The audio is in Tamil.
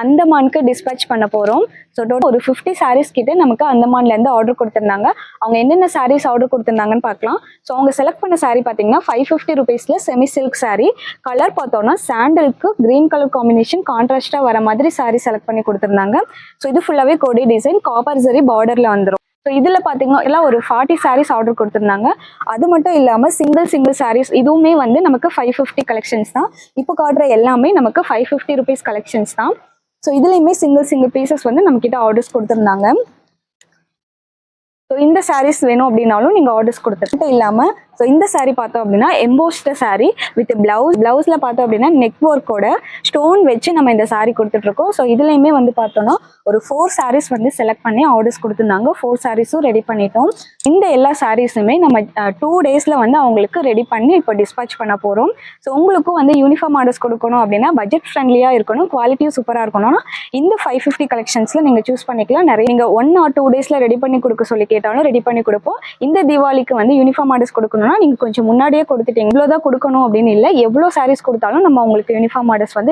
அந்தமானுக்கு டிஸ்பேச் பண்ண போகிறோம். ஸோ டோட்டல் ஒரு 50 சாரீஸ் கிட்ட நமக்கு அந்தமான்லேருந்து ஆர்டர் கொடுத்துருந்தாங்க. அவங்க என்னென்ன சாரீஸ் ஆர்டர் கொடுத்துருந்தாங்கன்னு பார்க்கலாம். ஸோ அவங்க செலக்ட் பண்ண சாரீ பார்த்தீங்கன்னா 550 ருபீஸில் செமி சில்க் சாரீ. கலர் பார்த்தோன்னா சாண்டலுக்கு கிரீன் கலர் காம்பினேஷன் கான்ட்ராஸ்டாக வர மாதிரி சாரீ செலக்ட் பண்ணி கொடுத்துருந்தாங்க. ஸோ இது ஃபுல்லாகவே கோடி டிசைன் காப்பர் சரி பார்டரில் வந்துடும். ஸோ இதில் பார்த்தீங்கன்னா எல்லாம் ஒரு 40 சாரீஸ் ஆர்டர் கொடுத்துருந்தாங்க. அது மட்டும் இல்லாமல் சிங்கிள் சாரீஸ் இதுவுமே வந்து நமக்கு 550 கலெக்ஷன்ஸ் தான். இப்போ காட்டுற எல்லாமே நமக்கு 550 ருபீஸ் கலெக்ஷன்ஸ் தான். ஸோ இதுலேயுமே சிங்கிள் பீசஸ் வந்து நம்மக்கிட்ட ஆர்டர்ஸ் கொடுத்துருந்தாங்க. ஸோ இந்த சாரீஸ் வேணும் அப்படின்னாலும் நீங்கள் ஆர்டர்ஸ் கொடுத்துட்டு இல்லாமல் ஸோ இந்த சாரீ பார்த்தோம் அப்படின்னா எம்போஸ்ட் சாரீ வித் பிளவுஸில் பார்த்தோம் அப்படின்னா நெக் ஒர்க்கோட ஸ்டோன் வச்சு நம்ம இந்த சாரீ கொடுத்துட்ருக்கோம். ஸோ இதுலேயுமே வந்து பார்த்தோன்னா ஒரு 4 சாரீஸ் வந்து செலக்ட் பண்ணி ஆர்டர்ஸ் கொடுத்துருந்தாங்க. 4 சாரீஸும் ரெடி பண்ணிட்டோம். இந்த எல்லா சாரீஸுமே நம்ம 2 டேஸில் வந்து அவங்களுக்கு ரெடி பண்ணி இப்போ டிஸ்பேச் பண்ண போகிறோம். ஸோ உங்களுக்கும் வந்து யூனிஃபார்ம் ஆர்டர்ஸ் கொடுக்கணும் அப்படின்னா பட்ஜெட் ஃப்ரெண்ட்லியாக இருக்கணும், குவாலிட்டியும் சூப்பராக இருக்கணும்னா இந்த 550 கலெக்ஷன்ஸில் நீங்கள் சூஸ் பண்ணிக்கலாம். நிறைய நீங்கள் 1 or 2 டேஸில் ரெடி பண்ணி கொடுக்க சொல்லி கேட்டாலும் ரெடி பண்ணி கொடுப்போம். இந்த தீபாவளிக்கு வந்து யூனிஃபார்ம் ஆர்டர்ஸ் கொடுக்கணும் நீங்க கொஞ்சம் முன்னாடியே கொடுத்துட்டீங்க. இவ்வளவுதான் கொடுக்கணும் அப்படின்னு இல்லை, எவ்வளவு சாரீஸ் கொடுத்தாலும் நம்ம உங்களுக்கு யூனிஃபார்ம் ஆர்டர்ஸ் வந்து